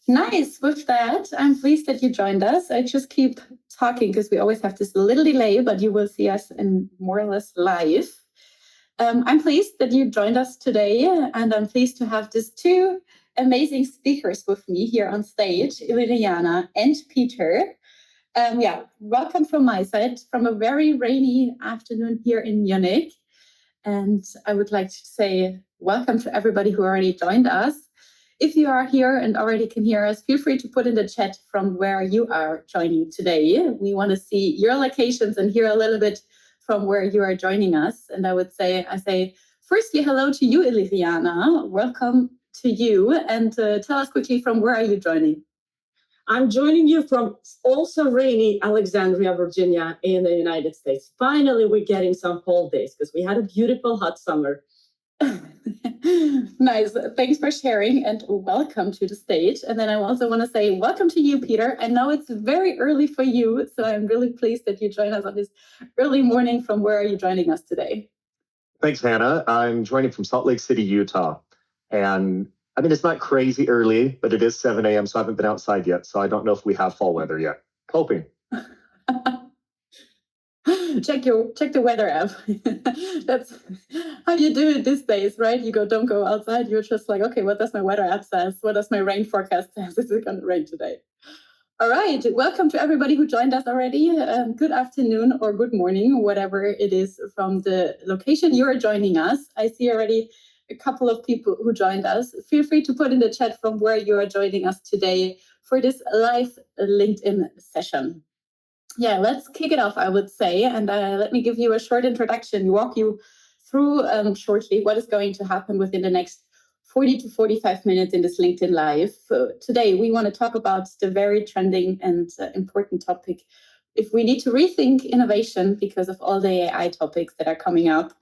Nice. With that, I'm pleased that you joined us. I just keep talking because we always have this little delay, but you will see us in more or less live. I'm pleased that you joined us today, and I'm pleased to have these two amazing speakers with me here on stage, Iliriana and Peter. Welcome from my side from a very rainy afternoon here in Munich. And I would like to say welcome to everybody who already joined us. If you are here and already can hear us, feel free to put in the chat from where you are joining today. We want to see your locations and hear a little bit from where you are joining us. And I say, firstly, hello to you, Iliriana. Welcome to you. And tell us quickly from where are you joining? I'm joining you from also rainy Alexandria, Virginia in the United States. Finally, we're getting some fall days because we had a beautiful hot summer. Nice. Thanks for sharing and welcome to the stage. And then I also want to say welcome to you, Peter. I know it's very early for you, so I'm really pleased that you joined us on this early morning. From where are you joining us today? Thanks, Hannah. I'm joining from Salt Lake City, Utah. And I mean, it's not crazy early, but it is 7 a.m., so I haven't been outside yet. So I don't know if we have fall weather yet. Hoping. Check the weather app. That's how you do it these days, right? Don't go outside. You're just like, okay, what does my weather app says? What does my rain forecast says? Is it going to rain today? All right. Welcome to everybody who joined us already. Good afternoon or good morning, whatever it is from the location you are joining us. I see already a couple of people who joined us. Feel free to put in the chat from where you are joining us today for this live LinkedIn session. Yeah, let's kick it off, I would say. And let me give you a short introduction, walk you through shortly what is going to happen within the next 40 to 45 minutes in this LinkedIn Live. Today, we want to talk about the very trending and important topic. If we need to rethink innovation because of all the AI topics that are coming up,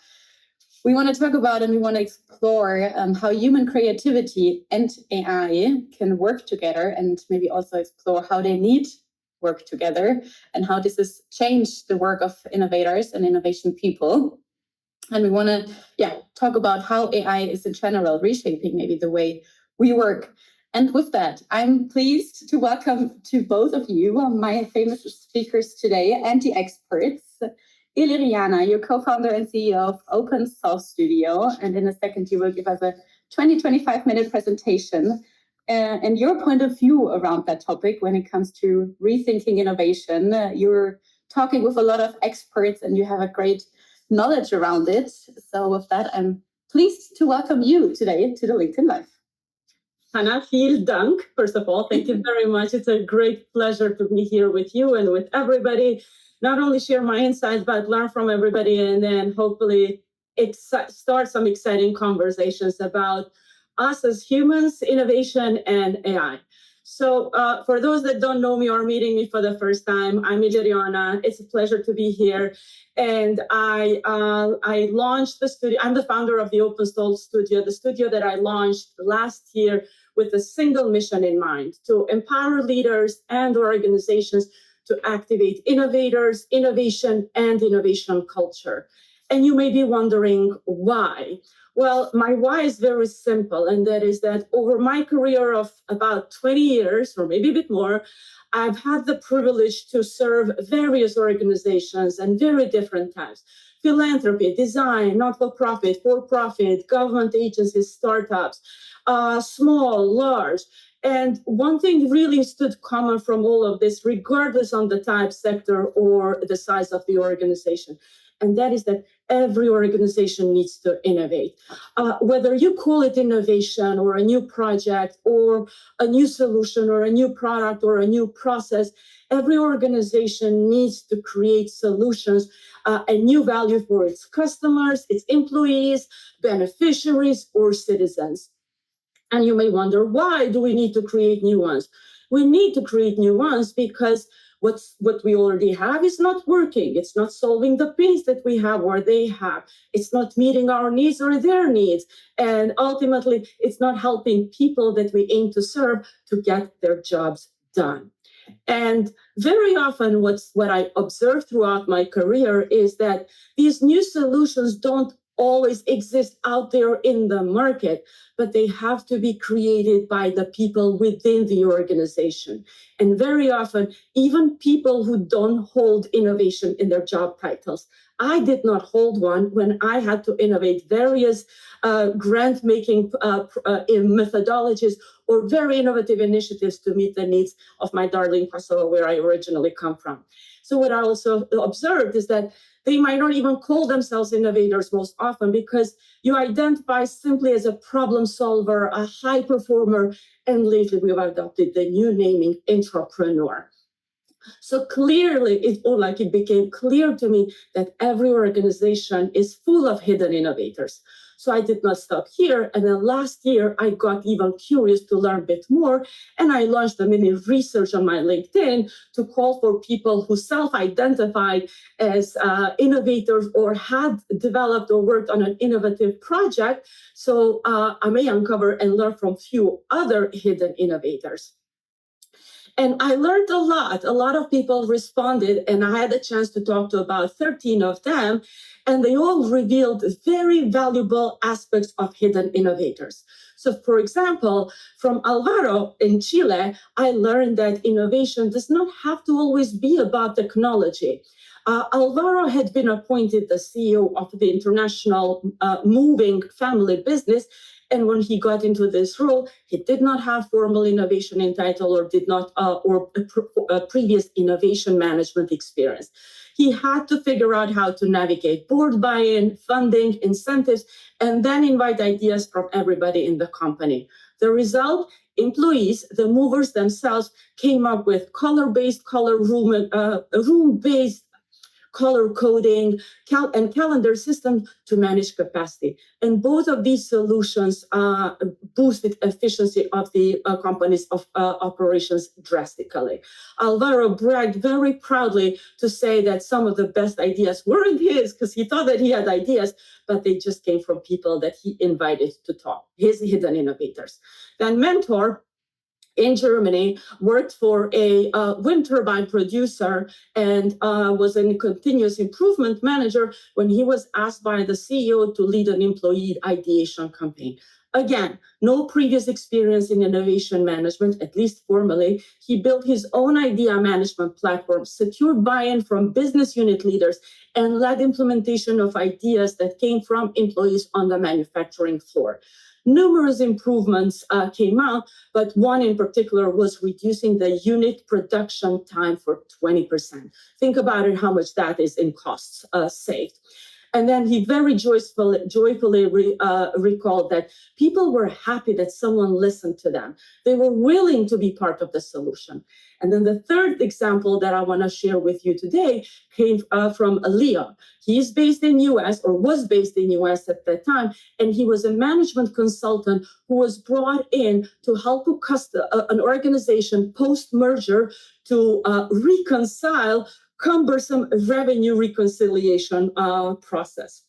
we want to talk about and we want to explore how human creativity and AI can work together, and maybe also explore how they need work together and how this has changed the work of innovators and innovation people. And we want to talk about how AI is in general reshaping maybe the way we work. And with that, I'm pleased to welcome to both of you my famous speakers today and the experts. Iliriana, your co-founder and CEO of Open Source Studio. And in a second, you will give us a 25-minute presentation and your point of view around that topic when it comes to rethinking innovation. You're talking with a lot of experts and you have a great knowledge around it. So with that, I'm pleased to welcome you today to the LinkedIn Live. Hannah, vielen Dank. First of all, thank you very much. It's a great pleasure to be here with you and with everybody. Not only share my insights, but learn from everybody, and then hopefully start some exciting conversations about us as humans, innovation, and AI. So for those that don't know me or are meeting me for the first time, I'm Iliriana. It's a pleasure to be here. And I launched the studio. I'm the founder of the Open Source Studio, the studio that I launched last year with a single mission in mind: to empower leaders and organizations to activate innovators, innovation, and innovation culture. And you may be wondering why. Well, my why is very simple, and that is that over my career of about 20 years, or maybe a bit more, I've had the privilege to serve various organizations and very different types: philanthropy, design, not-for-profit, for-profit, government agencies, startups, small, large. And one thing really stood common from all of this, regardless on the type, sector, or the size of the organization. And that is that every organization needs to innovate. Whether you call it innovation or a new project or a new solution or a new product or a new process, every organization needs to create solutions and new value for its customers, its employees, beneficiaries, or citizens. And you may wonder, why do we need to create new ones? We need to create new ones because what we already have is not working. It's not solving the pains that we have or they have. It's not meeting our needs or their needs. And ultimately, it's not helping people that we aim to serve to get their jobs done. And very often what I observe throughout my career is that these new solutions don't always exist out there in the market, but they have to be created by the people within the organization. And very often, even people who don't hold innovation in their job titles. I did not hold one when I had to innovate various grant-making methodologies or very innovative initiatives to meet the needs of my darling Kosovo, where I originally come from. So what I also observed is that they might not even call themselves innovators most often, because you identify simply as a problem solver, a high performer, and lately we've adopted the new naming entrepreneur. So clearly, it became clear to me that every organization is full of hidden innovators. So I did not stop here. And then last year, I got even curious to learn a bit more. And I launched a mini research on my LinkedIn to call for people who self-identified as innovators or had developed or worked on an innovative project. So I may uncover and learn from few other hidden innovators. And I learned a lot. A lot of people responded, and I had a chance to talk to about 13 of them, and they all revealed very valuable aspects of hidden innovators. So, for example, from Alvaro in Chile, I learned that innovation does not have to always be about technology. Alvaro had been appointed the CEO of the international moving family business. And when he got into this role, he did not have formal innovation in title or did not previous innovation management experience. He had to figure out how to navigate board buy-in, funding, incentives, and then invite ideas from everybody in the company. The result, employees, the movers themselves, came up with color-based, room-based color coding, and calendar system to manage capacity. And both of these solutions boosted efficiency of the company's operations drastically. Alvaro bragged very proudly to say that some of the best ideas weren't his, because he thought that he had ideas, but they just came from people that he invited to talk, his hidden innovators. Then Mentor in Germany, worked for a wind turbine producer and was a continuous improvement manager when he was asked by the CEO to lead an employee ideation campaign. Again, no previous experience in innovation management, at least formally. He built his own idea management platform, secured buy-in from business unit leaders, and led implementation of ideas that came from employees on the manufacturing floor. Numerous improvements came out, but one in particular was reducing the unit production time for 20%. Think about it, how much that is in costs saved. And then he very joyfully recalled that people were happy that someone listened to them. They were willing to be part of the solution. And then the third example that I want to share with you today came from Leon. He's based in US, or was based in US at that time, and he was a management consultant who was brought in to help an organization post-merger to reconcile cumbersome revenue reconciliation process.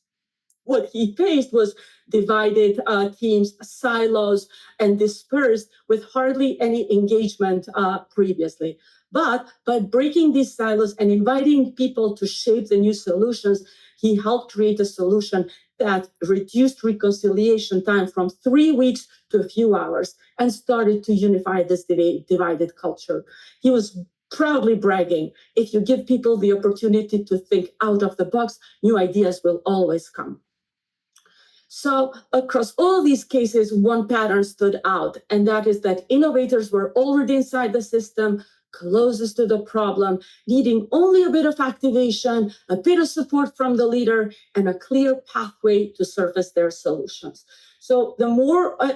What he faced was divided teams, silos, and dispersed with hardly any engagement previously. But by breaking these silos and inviting people to shape the new solutions, he helped create a solution that reduced reconciliation time from 3 weeks to a few hours and started to unify this divided culture. He was proudly bragging, if you give people the opportunity to think out of the box, new ideas will always come. So across all these cases, one pattern stood out, and that is that innovators were already inside the system, closest to the problem, needing only a bit of activation, a bit of support from the leader, and a clear pathway to surface their solutions. So the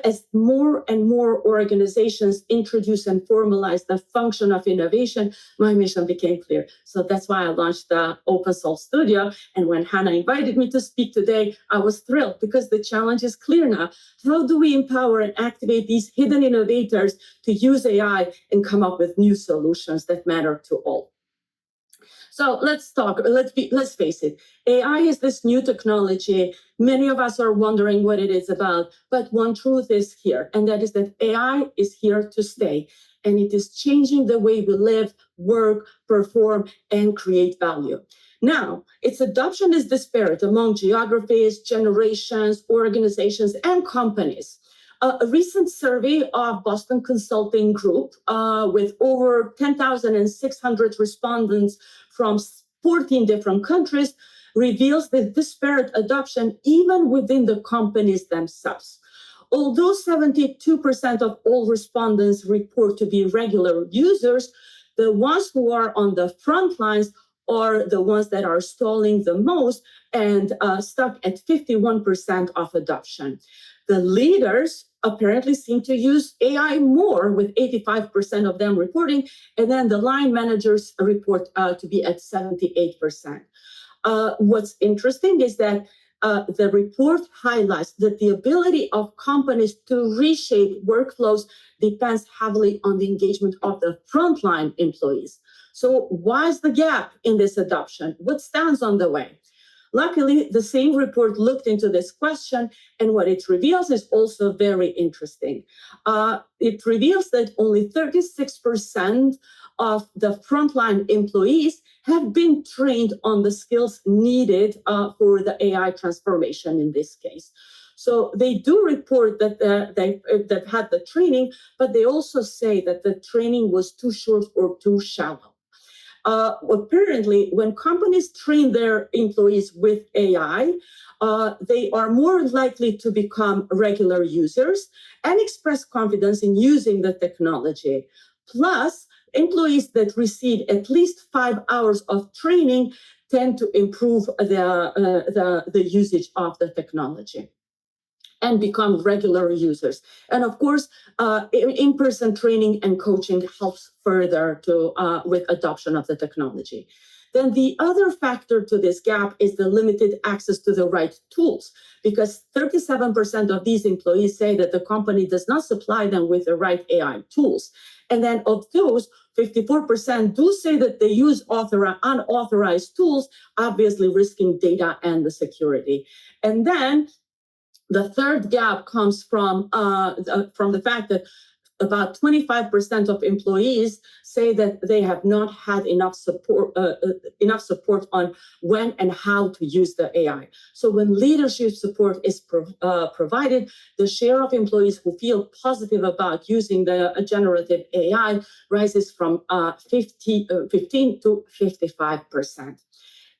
as more and more organizations introduce and formalize the function of innovation, my mission became clear. So that's why I launched the Open Source Studio. And when Hannah invited me to speak today, I was thrilled because the challenge is clear now. How do we empower and activate these hidden innovators to use AI and come up with new solutions that matter to all? So let's face it. AI is this new technology. Many of us are wondering what it is about, but one truth is here, and that is that AI is here to stay, and it is changing the way we live, work, perform, and create value. Now, its adoption is disparate among geographies, generations, organizations, and companies. A recent survey of Boston Consulting Group with over 10,600 respondents from 14 different countries reveals the disparate adoption even within the companies themselves. Although 72% of all respondents report to be regular users, the ones who are on the front lines are the ones that are stalling the most and stuck at 51% of adoption. The leaders apparently seem to use AI more, with 85% of them reporting, and then the line managers report to be at 78%. What's interesting is that the report highlights that the ability of companies to reshape workflows depends heavily on the engagement of the frontline employees. So why is the gap in this adoption? What stands on the way? Luckily, the same report looked into this question, and what it reveals is also very interesting. It reveals that only 36% of the frontline employees have been trained on the skills needed for the AI transformation in this case. So they do report that they've had the training, but they also say that the training was too short or too shallow. Apparently, when companies train their employees with AI, they are more likely to become regular users and express confidence in using the technology. Plus, employees that receive at least 5 hours of training tend to improve the usage of the technology and become regular users. And of course, in-person training and coaching helps further with adoption of the technology. Then the other factor to this gap is the limited access to the right tools, because 37% of these employees say that the company does not supply them with the right AI tools. And then of those, 54% do say that they use unauthorized tools, obviously risking data and the security. And then the third gap comes from the fact that about 25% of employees say that they have not had enough support on when and how to use the AI. So when leadership support is provided, the share of employees who feel positive about using the generative AI rises from 15 to 55%.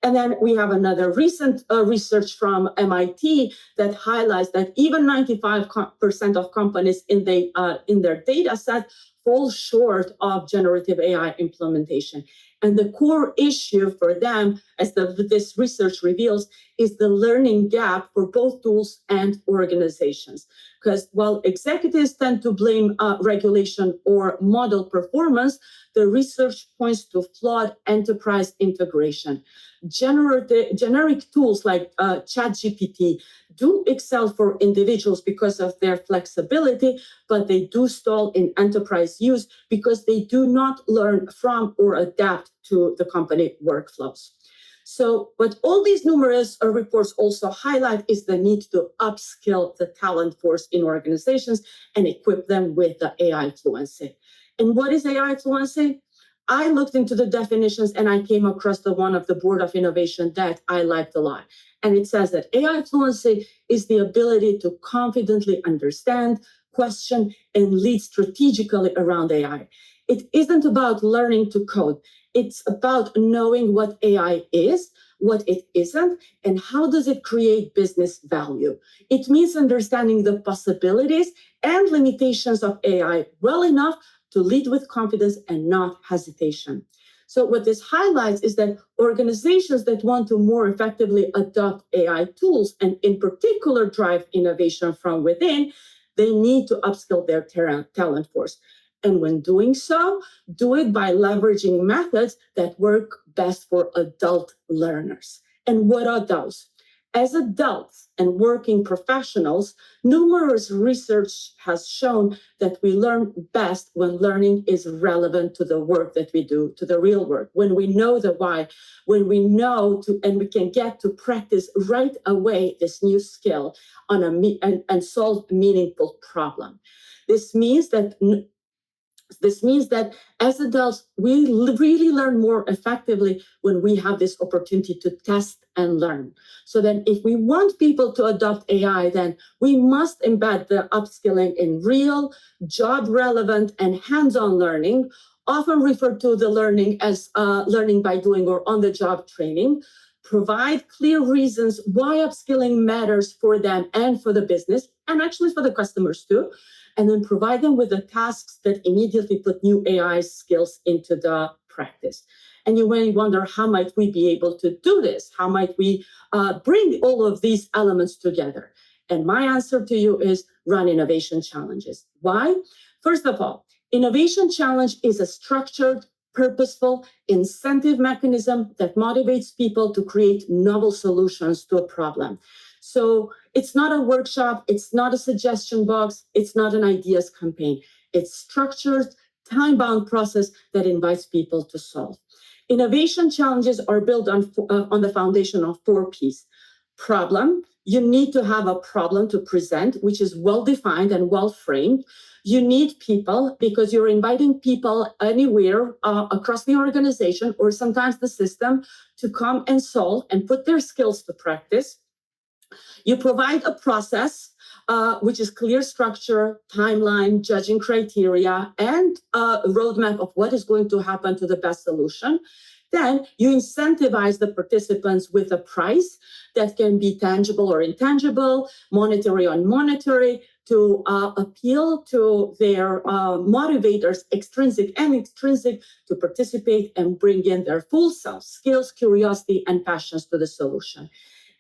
And then we have another recent research from MIT that highlights that even 95% of companies in their data set fall short of generative AI implementation. And the core issue for them, as this research reveals, is the learning gap for both tools and organizations. Because while executives tend to blame regulation or model performance, the research points to flawed enterprise integration. Generic tools like ChatGPT do excel for individuals because of their flexibility, but they do stall in enterprise use because they do not learn from or adapt to the company workflows. So what all these numerous reports also highlight is the need to upskill the talent force in organizations and equip them with the AI fluency. And what is AI fluency? I looked into the definitions and I came across the one of the Board of Innovation that I liked a lot. And it says that AI fluency is the ability to confidently understand, question, and lead strategically around AI. It isn't about learning to code. It's about knowing what AI is, what it isn't, and how does it create business value. It means understanding the possibilities and limitations of AI well enough to lead with confidence and not hesitation. So what this highlights is that organizations that want to more effectively adopt AI tools and in particular drive innovation from within, they need to upskill their talent force. And when doing so, do it by leveraging methods that work best for adult learners. And what are those? As adults and working professionals, numerous research has shown that we learn best when learning is relevant to the work that we do, to the real work, when we know the why, when we know and we can get to practice right away this new skill and solve a meaningful problem. This means that This means that as adults, we really learn more effectively when we have this opportunity to test and learn. So then if we want people to adopt AI, then we must embed the upskilling in real, job-relevant, and hands-on learning, often referred to the learning as learning by doing or on-the-job training. Provide clear reasons why upskilling matters for them and for the business, and actually for the customers too. And then provide them with the tasks that immediately put new AI skills into the practice. And you may wonder, how might we be able to do this? How might we bring all of these elements together? And my answer to you is run innovation challenges. Why? First of all, innovation challenge is a structured, purposeful incentive mechanism that motivates people to create novel solutions to a problem. So it's not a workshop, it's not a suggestion box, it's not an ideas campaign. It's structured, time-bound process that invites people to solve. Innovation challenges are built on the foundation of 4 P's. Problem, you need to have a problem to present, which is well-defined and well-framed. You need people, because you're inviting people anywhere across the organization or sometimes the system to come and solve and put their skills to practice. You provide a process, which is clear structure, timeline, judging criteria, and a roadmap of what is going to happen to the best solution. Then you incentivize the participants with a price that can be tangible or intangible, monetary or non-monetary, to appeal to their motivators, extrinsic and extrinsic, to participate and bring in their full self, skills, curiosity, and passions to the solution.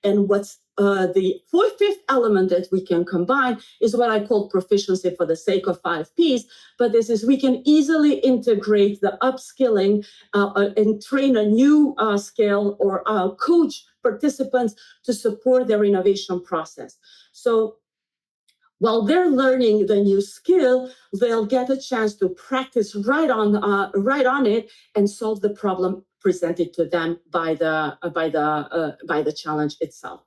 And what's the fifth element that we can combine is what I call proficiency for the sake of 5 Ps. But this is, we can easily integrate the upskilling and train a new skill or coach participants to support their innovation process. So while they're learning the new skill, they'll get a chance to practice right on it and solve the problem presented to them by the challenge itself.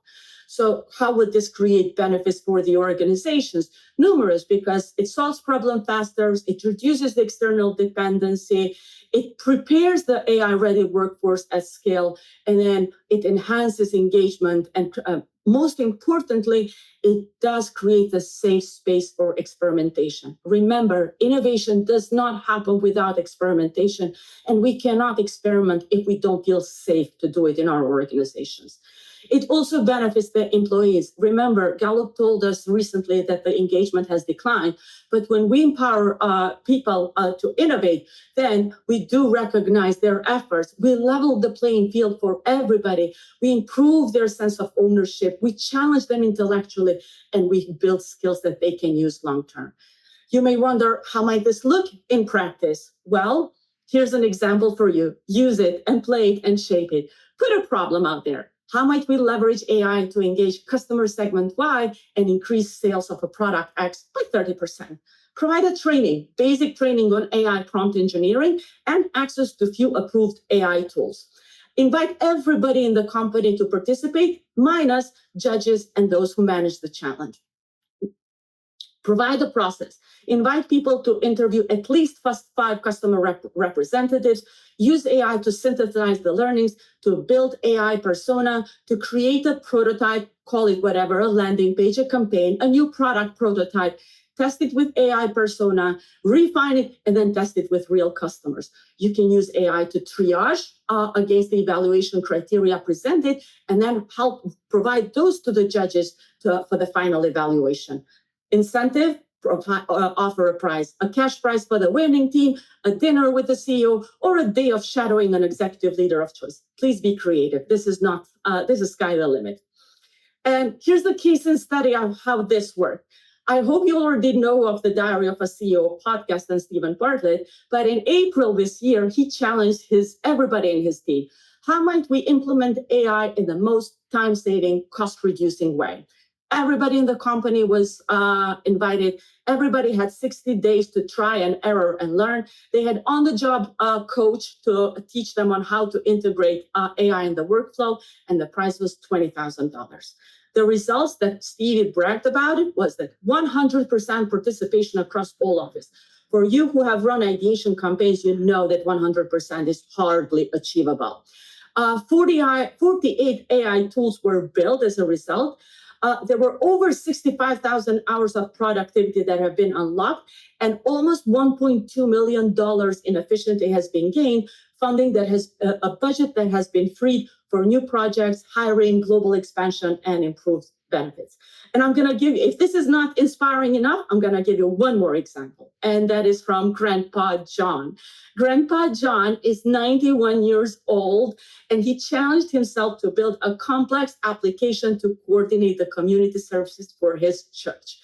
So how would this create benefits for the organizations? Numerous, because it solves problem faster, it reduces the external dependency, it prepares the AI-ready workforce at scale, and then it enhances engagement, and most importantly, it does create a safe space for experimentation. Remember, innovation does not happen without experimentation, and we cannot experiment if we don't feel safe to do it in our organizations. It also benefits the employees. Remember, Gallup told us recently that the engagement has declined, but when we empower people to innovate, then we do recognize their efforts. We level the playing field for everybody. We improve their sense of ownership. We challenge them intellectually, and we build skills that they can use long-term. You may wonder, how might this look in practice? Well, here's an example for you. Use it and play it and shape it. Put a problem out there. How might we leverage AI to engage customer segment-wide and increase sales of a product X by 30%? Provide a training, basic training on AI prompt engineering and access to few approved AI tools. Invite everybody in the company to participate, minus judges and those who manage the challenge. Provide a process. Invite people to interview at least 5 customer representatives. Use AI to synthesize the learnings, to build AI persona, to create a prototype, call it whatever, a landing page, a campaign, a new product prototype. Test it with AI persona, refine it, and then test it with real customers. You can use AI to triage against the evaluation criteria presented, and then help provide those to the judges for the final evaluation. Incentive, offer a prize, a cash prize for the winning team, a dinner with the CEO, or a day of shadowing an executive leader of choice. Please be creative. This is sky the limit. And here's the case study of how this worked. I hope you already know of the Diary of a CEO podcast and Stephen Bartlett, but in April this year, he challenged everybody in his team. How might we implement AI in the most time-saving, cost-reducing way? Everybody in the company was invited. Everybody had 60 days to try and error and learn. They had on-the-job coach to teach them on how to integrate AI in the workflow, and the prize was $20,000. The results that Stevie bragged about it was that 100% participation across all of us. For you who have run ideation campaigns, you know that 100% is hardly achievable. 48 AI tools were built as a result. There were over 65,000 hours of productivity that have been unlocked, and almost $1.2 million in efficiency has been gained, funding that has a budget that has been freed for new projects, hiring, global expansion, and improved benefits. And I'm going to give you, if this is not inspiring enough, I'm going to give you one more example, and that is from Grandpa John. Grandpa John is 91 years old, and he challenged himself to build a complex application to coordinate the community services for his church.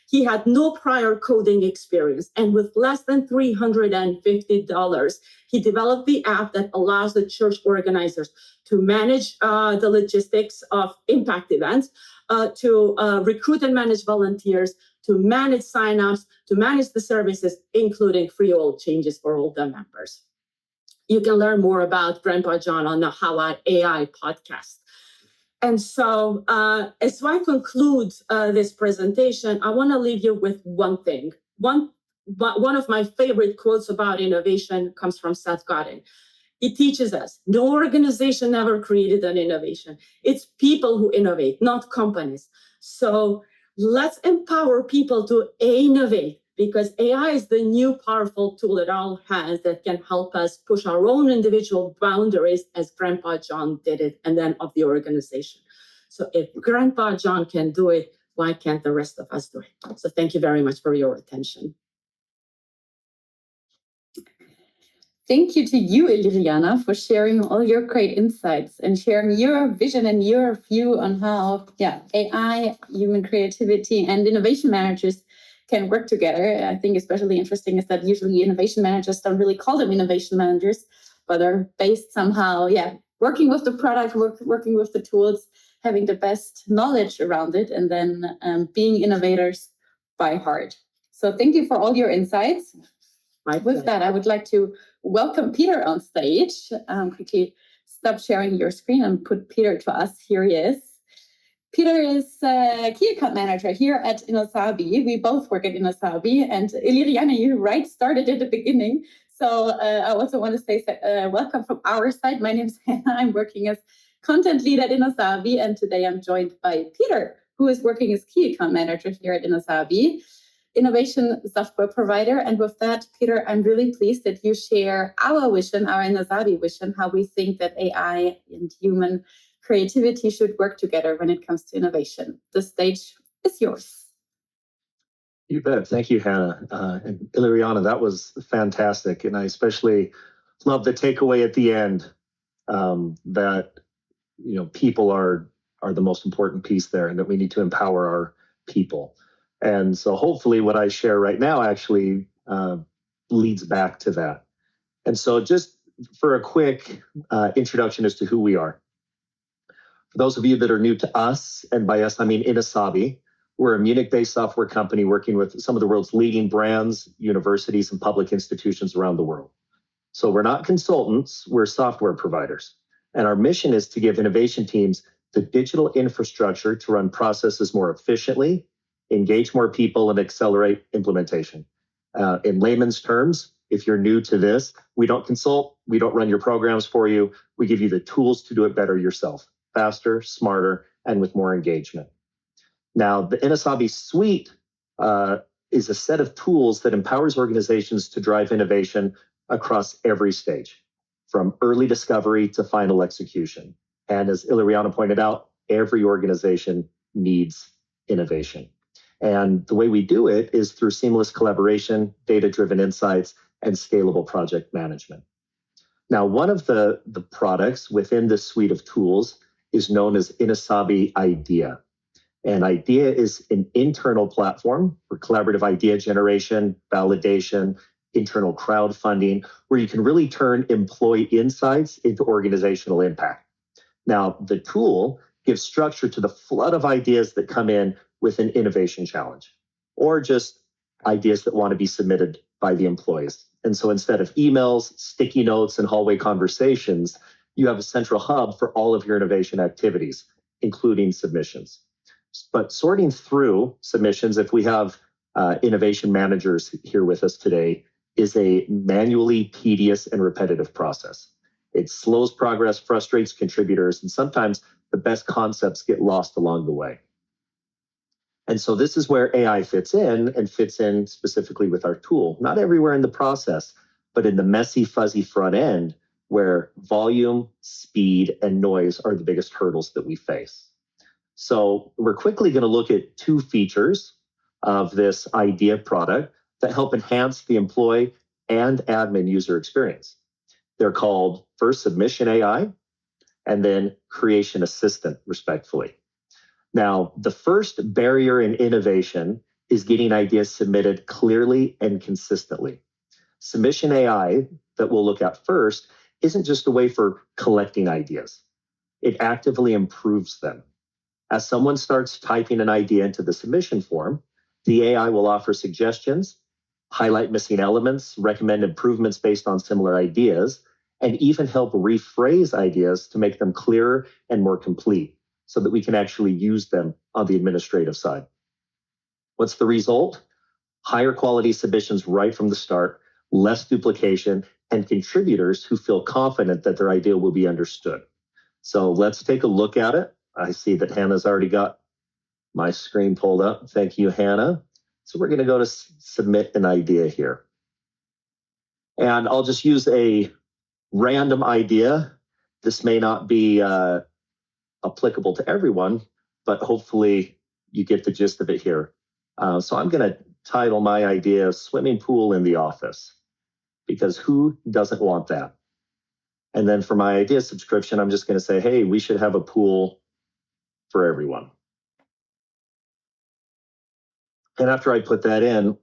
He had no prior coding experience, and with less than $350, he developed the app that allows the church organizers to manage the logistics of impact events, to recruit and manage volunteers, to manage signups, to manage the services, including free oil changes for all the members. You can learn more about Grandpa John on the How AI podcast. And so as I conclude this presentation, I want to leave you with one thing. One of my favorite quotes about innovation comes from Seth Godin. He teaches us no organization ever created an innovation. It's people who innovate, not companies. So let's empower people to innovate, because AI is the new powerful tool it all has that can help us push our own individual boundaries, as Grandpa John did it, and then of the organization. So if Grandpa John can do it, why can't the rest of us do it? So thank you very much for your attention. Thank you to you, Iliriana, for sharing all your great insights and sharing your vision and your view on how AI, human creativity, and innovation managers can work together. I think especially interesting is that usually innovation managers don't really call them innovation managers, but they're based somehow, working with the product, working with the tools, having the best knowledge around it, and then being innovators by heart. So thank you for all your insights. With that, I would like to welcome Peter on stage. Quickly stop sharing your screen and put Peter to us. Here he is. Peter is key account manager here at Inosabi. We both work at Inosabi, and Iliriana, you started at the beginning. So I also want to say welcome from our side. My name is Hannah. I'm working as content lead at Inosabi, and today I'm joined by Peter, who is working as key account manager here at Inosabi, innovation software provider. And with that, Peter, I'm really pleased that you share our vision, our Inosabi vision, how we think that AI and human creativity should work together when it comes to innovation. The stage is yours. You bet. Thank you, Hannah. And Iliriana, that was fantastic. And I especially love the takeaway at the end, that people are the most important piece there, and that we need to empower our people. And so hopefully what I share right now actually leads back to that. And so just for a quick introduction as to who we are. For those of you that are new to us, and by us I mean Inosabi, we're a Munich-based software company working with some of the world's leading brands, universities, and public institutions around the world. So we're not consultants, we're software providers. And our mission is to give innovation teams the digital infrastructure to run processes more efficiently, engage more people, and accelerate implementation. In layman's terms, if you're new to this, we don't consult, we don't run your programs for you, we give you the tools to do it better yourself, faster, smarter, and with more engagement. Now, the Inosabi suite is a set of tools that empowers organizations to drive innovation across every stage, from early discovery to final execution. And as Iliriana pointed out, every organization needs innovation. And the way we do it is through seamless collaboration, data-driven insights, and scalable project management. Now, one of the products within this suite of tools is known as Inosabi IDEA. And IDEA is an internal platform for collaborative idea generation, validation, internal crowdfunding, where you can really turn employee insights into organizational impact. Now, the tool gives structure to the flood of ideas that come in with an innovation challenge, or just ideas that want to be submitted by the employees. And so instead of emails, sticky notes, and hallway conversations, you have a central hub for all of your innovation activities, including submissions. But sorting through submissions, if we have innovation managers here with us today is a manually tedious and repetitive process. It slows progress, frustrates contributors, and sometimes the best concepts get lost along the way. And so this is where AI fits in, and fits in specifically with our tool, not everywhere in the process, but in the messy, fuzzy front end where volume, speed, and noise are the biggest hurdles that we face. So we're quickly going to look at two features of this idea product that help enhance the employee and admin user experience. They're called first Submission AI and then Creation Assistant, respectfully. Now, the first barrier in innovation is getting ideas submitted clearly and consistently. Submission AI that we'll look at first isn't just a way for collecting ideas. It actively improves them. As someone starts typing an idea into the submission form, the AI will offer suggestions, highlight missing elements, recommend improvements based on similar ideas, and even help rephrase ideas to make them clearer and more complete so that we can actually use them on the administrative side. What's the result? Higher quality submissions right from the start, less duplication, and contributors who feel confident that their idea will be understood. So let's take a look at it. I see that Hannah's already got my screen pulled up. Thank you, Hannah. So we're going to go to submit an idea here. And I'll just use a random idea. This may not be applicable to everyone, but hopefully you get the gist of it here. So I'm going to title my idea Swimming Pool in the Office, because who doesn't want that? And then for my idea subscription, I'm just going to say, hey, we should have a pool for everyone. And after I put that in,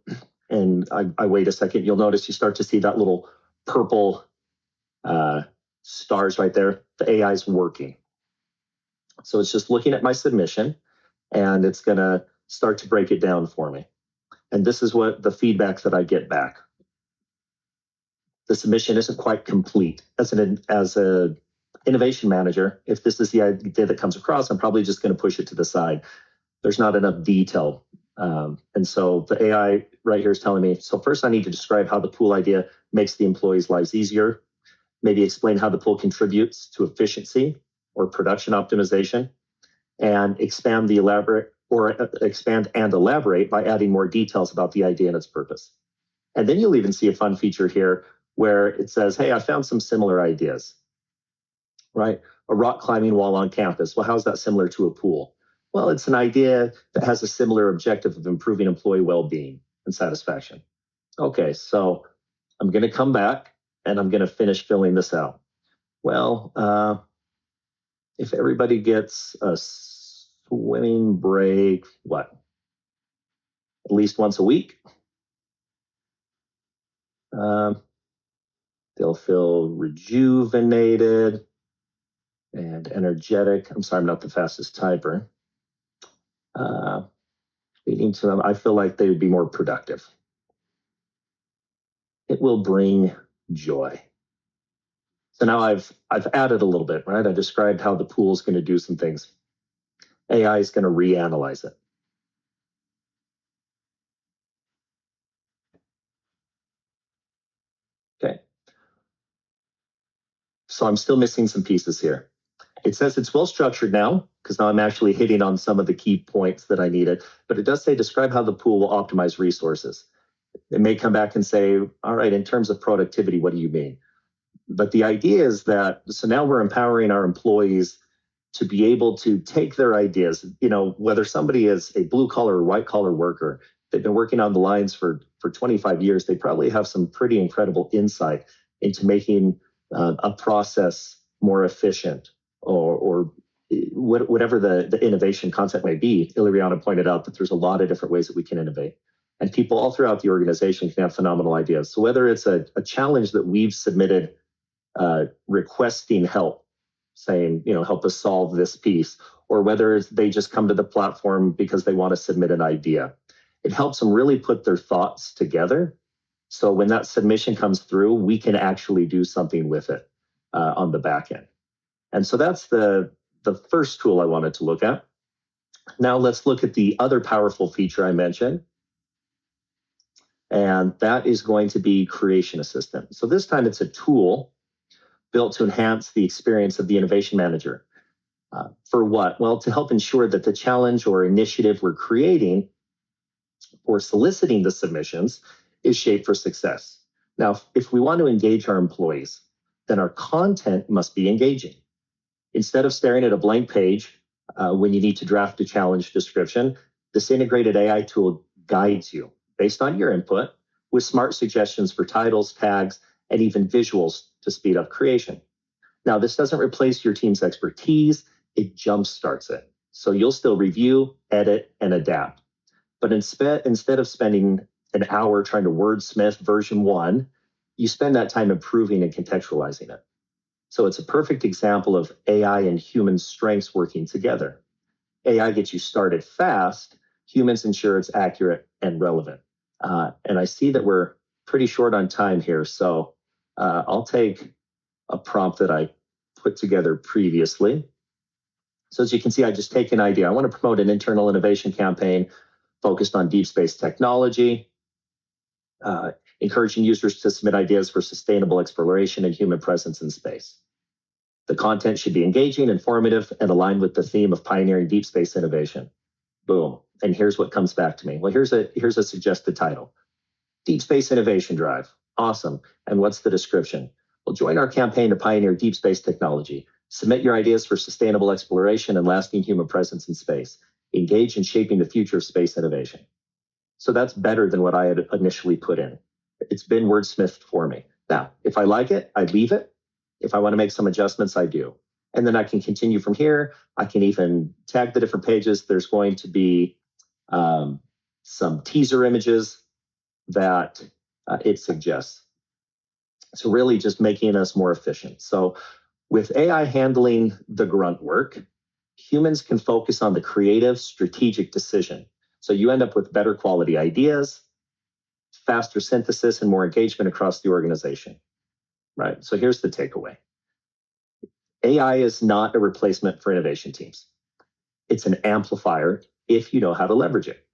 and I wait a second, you'll notice you start to see that little purple stars right there. The AI is working. So it's just looking at my submission, and it's going to start to break it down for me. And this is what the feedback that I get back. The submission isn't quite complete. As an innovation manager, if this is the idea that comes across, I'm probably just going to push it to the side. There's not enough detail. And so the AI right here is telling me, so first I need to describe how the pool idea makes the employees' lives easier, maybe explain how the pool contributes to efficiency or production optimization, and expand and elaborate by adding more details about the idea and its purpose. And then you'll even see a fun feature here where it says, hey, I found some similar ideas, right? A rock climbing wall on campus. Well, how's that similar to a pool? Well, it's an idea that has a similar objective of improving employee well-being and satisfaction. Okay, so I'm going to come back and I'm going to finish filling this out. Well, if everybody gets a swimming break, what? At least once a week, they'll feel rejuvenated and energetic. I'm sorry, I'm not the fastest typer. Leading to them, I feel like they would be more productive. It will bring joy. So now I've added a little bit, right? I described how the pool is going to do some things. AI is going to reanalyze it. Okay. So I'm still missing some pieces here. It says it's well structured now, because now I'm actually hitting on some of the key points that I needed, but it does say describe how the pool will optimize resources. It may come back and say, all right, in terms of productivity, what do you mean? But the idea is that, so now we're empowering our employees to be able to take their ideas, whether somebody is a blue collar or white collar worker, they've been working on the lines for 25 years, they probably have some pretty incredible insight into making a process more efficient or whatever the innovation concept may be. Iliriana pointed out that there's a lot of different ways that we can innovate. And people all throughout the organization can have phenomenal ideas. So whether it's a challenge that we've submitted requesting help, saying, help us solve this piece, or whether they just come to the platform because they want to submit an idea, it helps them really put their thoughts together. So when that submission comes through, we can actually do something with it on the back end. And so that's the first tool I wanted to look at. Now let's look at the other powerful feature I mentioned, And that is going to be Creation Assistant. So this time it's a tool built to enhance the experience of the innovation manager. For what? Well, to help ensure that the challenge or initiative we're creating or soliciting the submissions is shaped for success. Now, if we want to engage our employees, then our content must be engaging. Instead of staring at a blank page when you need to draft a challenge description, this integrated AI tool guides you based on your input with smart suggestions for titles, tags, and even visuals to speed up creation. Now, this doesn't replace your team's expertise, it jumpstarts it. So you'll still review, edit, and adapt. But instead of spending an hour trying to wordsmith version 1, you spend that time improving and contextualizing it. So it's a perfect example of AI and human strengths working together. AI gets you started fast, humans ensure it's accurate and relevant. And I see that we're pretty short on time here, so I'll take a prompt that I put together previously. So as you can see, I just take an idea. I want to promote an internal innovation campaign focused on deep space technology, encouraging users to submit ideas for sustainable exploration and human presence in space. The content should be engaging, informative, and aligned with the theme of pioneering deep space innovation. Boom. And here's what comes back to me. Well, here's a suggested title. Deep Space Innovation Drive. Awesome. And what's the description? Well, join our campaign to pioneer deep space technology. Submit your ideas for sustainable exploration and lasting human presence in space. Engage in shaping the future of space innovation. So that's better than what I had initially put in. It's been wordsmithed for me. Now, if I like it, I leave it. If I want to make some adjustments, I do. And then I can continue from here. I can even tag the different pages. There's going to be some teaser images that it suggests. So really just making us more efficient. So with AI handling the grunt work, humans can focus on the creative, strategic decision. So you end up with better quality ideas, faster synthesis, and more engagement across the organization, right? So here's the takeaway. AI is not a replacement for innovation teams. It's an amplifier if you know how to leverage it.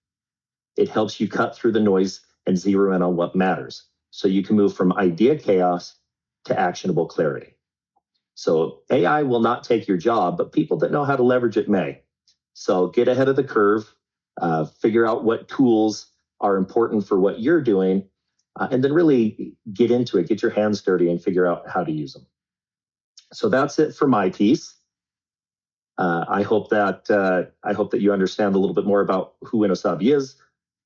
It helps you cut through the noise and zero in on what matters, so you can move from idea chaos to actionable clarity. So AI will not take your job, but people that know how to leverage it may. So get ahead of the curve, figure out what tools are important for what you're doing, and then really get into it, get your hands dirty and figure out how to use them. So that's it for my piece. I hope that you understand a little bit more about who Inosabi is,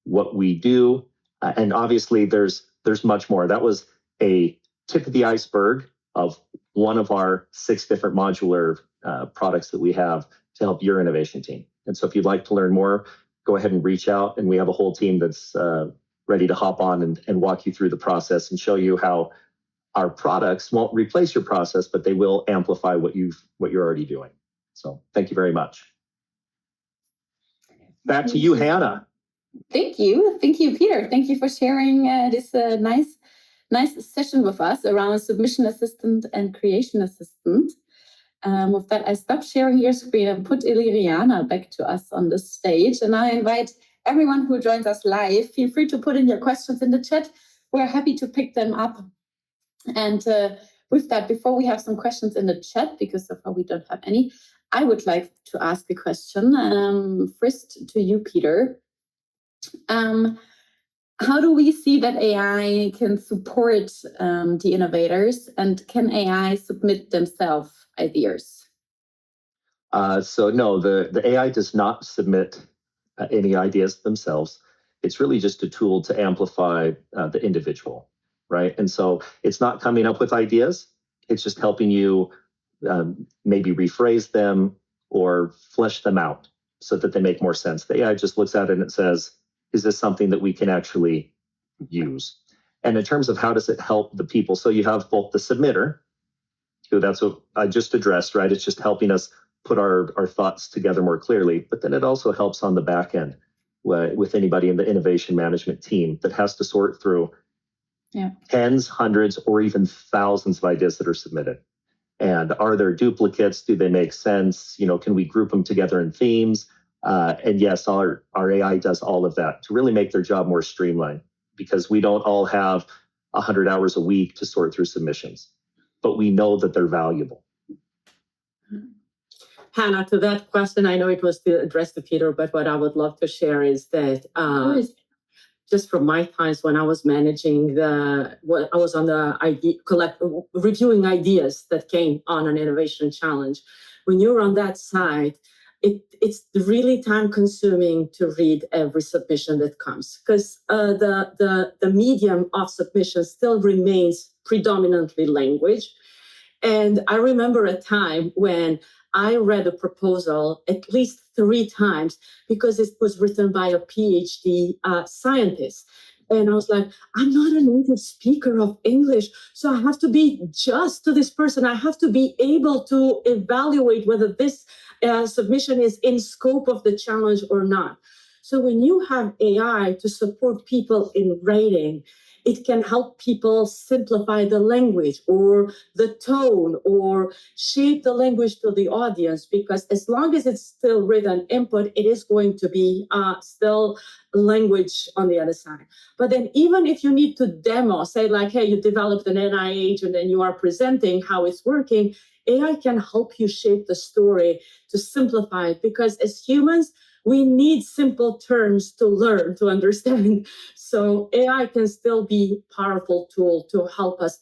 what we do, and obviously there's much more. That was a tip of the iceberg of one of our 6 different modular products that we have to help your innovation team. And so if you'd like to learn more, go ahead and reach out, and we have a whole team that's ready to hop on and walk you through the process and show you how our products won't replace your process, but they will amplify what you're already doing. So thank you very much. Back to you, Hannah. Thank you, Peter. Thank you for sharing this nice session with us around submission assistant and creation assistant. With that, I stop sharing your screen and put Iliriana back to us on the stage. And I invite everyone who joins us live, feel free to put in your questions in the chat. We're happy to pick them up. And with that, before we have some questions in the chat, because so far we don't have any, I would like to ask a question. First to you, Peter. How do we see that AI can support the innovators, and can AI submit themselves ideas? So no, the AI does not submit any ideas themselves. It's really just a tool to amplify the individual, right? And so it's not coming up with ideas. It's just helping you maybe rephrase them or flesh them out so that they make more sense. The AI just looks at it and it says, is this something that we can actually use? And in terms of how does it help the people? So you have both the submitter, who that's what I just addressed, right? It's just helping us put our thoughts together more clearly, but then it also helps on the back end with anybody in the innovation management team that has to sort through tens, hundreds, or even thousands of ideas that are submitted. And are there duplicates? Do they make sense? Can we group them together in themes? And yes, our AI does all of that to really make their job more streamlined. because we don't all have 100 hours a week to sort through submissions, but we know that they're valuable. Hannah, to that question, I know it was addressed to Peter, but what I would love to share is that just from my times when I was managing I was on the reviewing ideas that came on an innovation challenge. When you're on that side, it's really time consuming to read every submission that comes, because the medium of submission still remains predominantly language. And I remember a time when I read a proposal at least 3 times because it was written by a PhD scientist. And I was like, I'm not a native speaker of English, so I have to be just to this person. I have to be able to evaluate whether this submission is in scope of the challenge or not. So when you have AI to support people in writing, it can help people simplify the language or the tone or shape the language to the audience, because as long as it's still written input, it is going to be still language on the other side. But then even if you need to demo, say like, hey, you developed an AI agent and you are presenting how it's working, AI can help you shape the story to simplify it, because as humans, we need simple terms to learn, to understand. So AI can still be a powerful tool to help us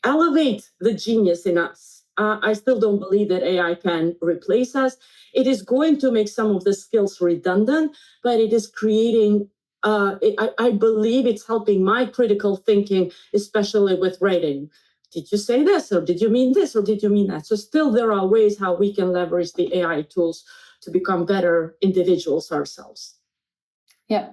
elevate the genius in us. I still don't believe that AI can replace us. It is going to make some of the skills redundant, but it is creating, I believe it's helping my critical thinking, especially with writing. Did you say this, or did you mean this, or did you mean that? So still there are ways how we can leverage the AI tools to become better individuals ourselves. Yeah,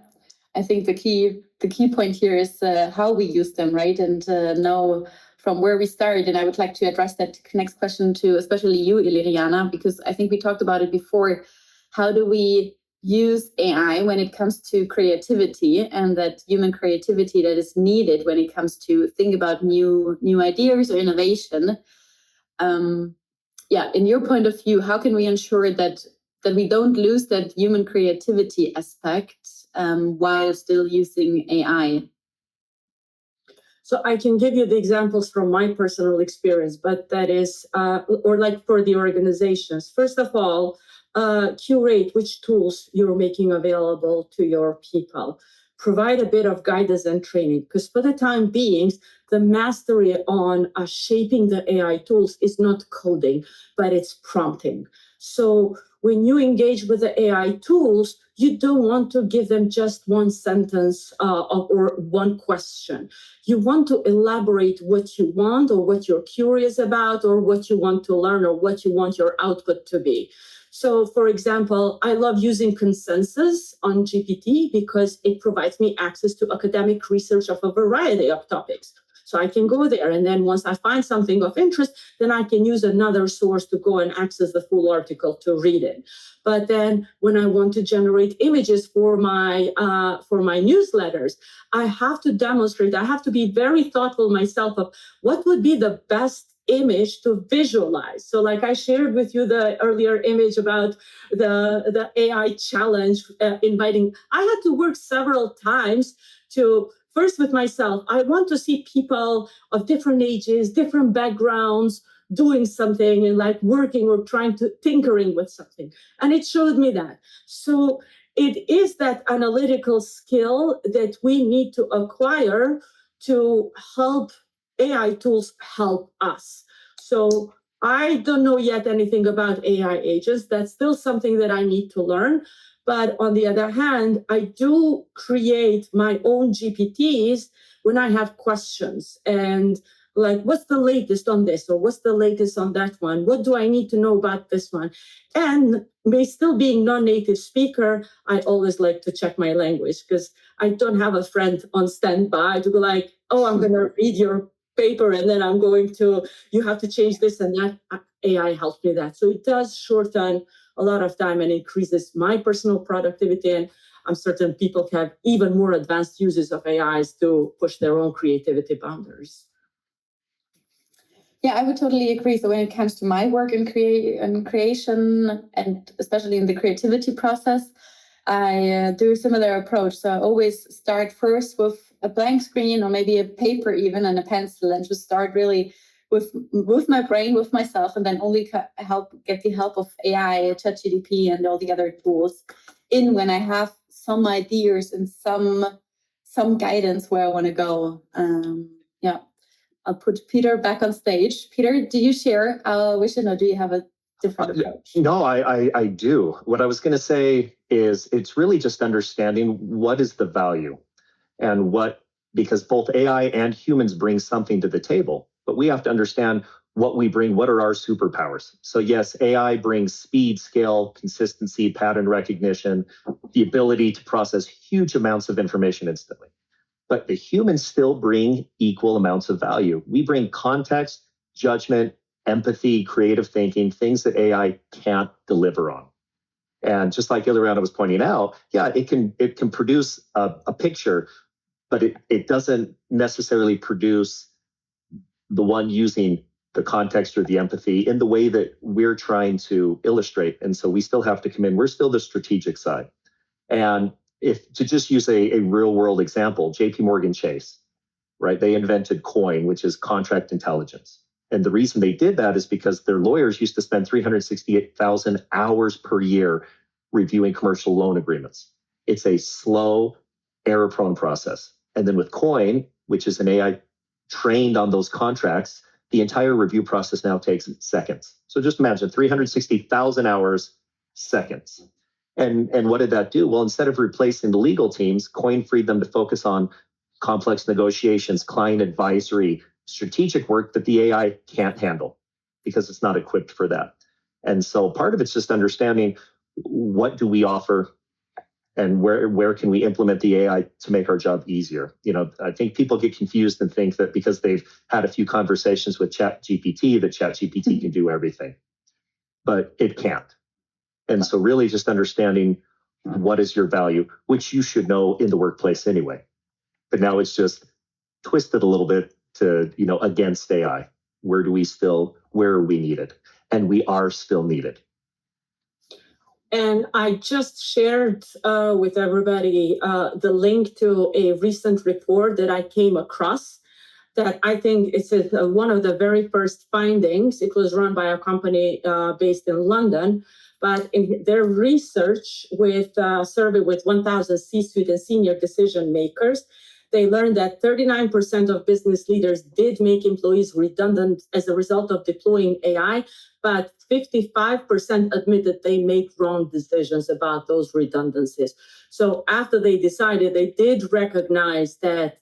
I think the key point here is how we use them, right? And know from where we start. And I would like to address that next question to especially you, Iliriana, because I think we talked about it before. How do we use AI when it comes to creativity, and that human creativity that is needed when it comes to think about new ideas or innovation? In your point of view, how can we ensure that we don't lose that human creativity aspect while still using AI? So I can give you the examples from my personal experience, but that is, or like for the organizations. First of all, curate which tools you're making available to your people. Provide a bit of guidance and training, because for the time being, the mastery on shaping the AI tools is not coding, but it's prompting. So when you engage with the AI tools, you don't want to give them just one sentence or one question. You want to elaborate what you want, or what you're curious about, or what you want to learn, or what you want your output to be. So, for example, I love using consensus on GPT because it provides me access to academic research of a variety of topics. So I can go there, and then once I find something of interest, then I can use another source to go and access the full article to read it. But then when I want to generate images for my newsletters, I have to demonstrate, I have to be very thoughtful myself of what would be the best image to visualize. So like I shared with you the earlier image about the AI challenge inviting, I had to work several times to first with myself. I want to see people of different ages, different backgrounds, doing something and like working or tinkering with something. And it showed me that. So it is that analytical skill that we need to acquire to help AI tools help us. So I don't know yet anything about AI agents. That's still something that I need to learn. But on the other hand, I do create my own GPTs when I have questions, and like, what's the latest on this, or what's the latest on that one? What do I need to know about this one? And me still being non-native speaker, I always like to check my language, because I don't have a friend on standby to be like, oh, I'm going to read your paper and then I'm going to, you have to change this and that. AI helps me that. So it does shorten a lot of time and increases my personal productivity. And I'm certain people have even more advanced uses of AIs to push their own creativity boundaries. Yeah, I would totally agree. So when it comes to my work in creation, and especially in the creativity process, I do a similar approach. So I always start first with a blank screen or maybe a paper even and a pencil, and just start really with my brain, with myself, and then only get the help of AI, ChatGPT, and all the other tools in when I have some ideas and some guidance where I want to go. Yeah, I'll put Peter back on stage. Peter, do you share our vision, or do you have a different approach? No, I do. What I was going to say is it's really just understanding what is the value and because both AI and humans bring something to the table, but we have to understand what we bring, what are our superpowers. So yes, AI brings speed, scale, consistency, pattern recognition, the ability to process huge amounts of information instantly. But the humans still bring equal amounts of value. We bring context, judgment, empathy, creative thinking, things that AI can't deliver on. And just like Iliriana was pointing out, yeah, it can produce a picture, but it doesn't necessarily produce the one using the context or the empathy in the way that we're trying to illustrate. And so we still have to come in. We're still the strategic side. And if to just use a real world example, JP Morgan Chase, right? They invented COIN, which is contract intelligence. And the reason they did that is because their lawyers used to spend 368,000 hours per year reviewing commercial loan agreements. It's a slow, error-prone process. And then with COIN, which is an AI trained on those contracts, the entire review process now takes seconds. So just imagine 360,000 hours, seconds. And what did that do? Well, instead of replacing the legal teams, COIN freed them to focus on complex negotiations, client advisory, strategic work that the AI can't handle because it's not equipped for that. And so part of it's just understanding what do we offer and where can we implement the AI to make our job easier. I think people get confused and think that because they've had a few conversations with ChatGPT, that ChatGPT can do everything, but it can't. And so really just understanding what is your value, which you should know in the workplace anyway. But now it's just twisted a little bit to, against AI. Where are we needed? And we are still needed. And I just shared with everybody the link to a recent report that I came across that I think is one of the very first findings. It was run by a company based in London, but in their research with a survey with 1,000 C-suite and senior decision makers, they learned that 39% of business leaders did make employees redundant as a result of deploying AI, but 55% admitted they make wrong decisions about those redundancies. So after they decided, they did recognize that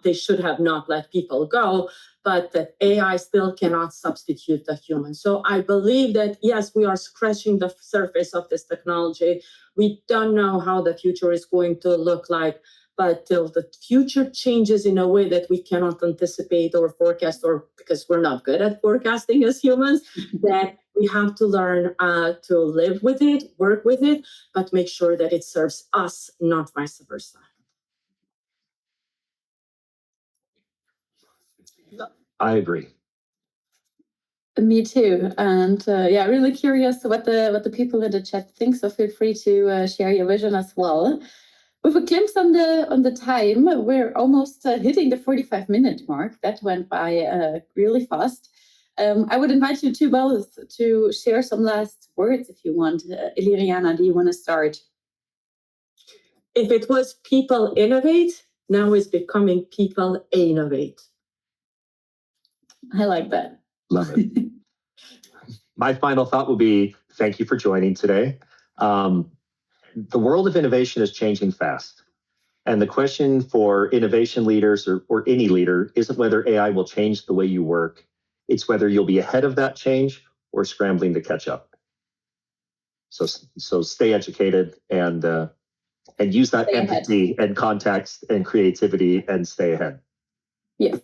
they should have not let people go, but that AI still cannot substitute the human. So I believe that, yes, we are scratching the surface of this technology. We don't know how the future is going to look like, but till the future changes in a way that we cannot anticipate or forecast, or because we're not good at forecasting as humans, that we have to learn to live with it, work with it, but make sure that it serves us, not vice versa. I agree. Me too. And really curious what the people in the chat think. So feel free to share your vision as well. With a glimpse on the time, we're almost hitting the 45-minute mark. That went by really fast. I would invite you both to share some last words if you want. Iliriana, do you want to start? If it was people innovate, now it's becoming people innovate. I like that. Love it. My final thought would be thank you for joining today. The world of innovation is changing fast. And the question for innovation leaders or any leader isn't whether AI will change the way you work. It's whether you'll be ahead of that change or scrambling to catch up. So stay educated and use that empathy and context and creativity and stay ahead. Yes.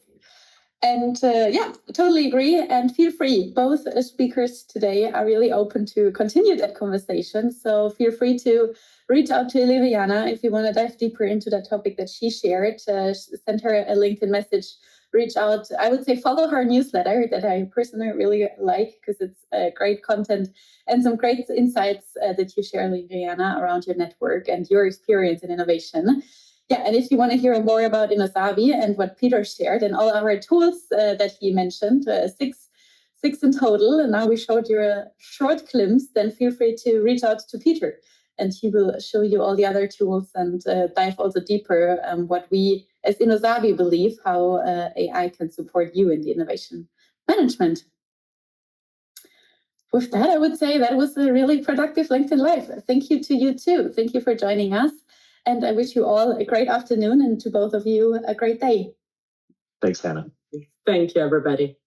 And totally agree. And feel free. Both speakers today are really open to continue that conversation. So feel free to reach out to Iliriana if you want to dive deeper into that topic that she shared. Send her a LinkedIn message, reach out. I would say follow her newsletter that I personally really like, because it's great content and some great insights that you share, Iliriana, around your network and your experience in innovation. Yeah, and if you want to hear more about Inosabi and what Peter shared and all our tools that he mentioned, six in total, and now we showed you a short glimpse, then feel free to reach out to Peter, and he will show you all the other tools and dive also deeper what we as Inosabi believe how AI can support you in the innovation management. With that, I would say that was a really productive LinkedIn Live. Thank you to you too. Thank you for joining us. And I wish you all a great afternoon, and to both of you a great day. Thanks, Hannah. Thank you, everybody.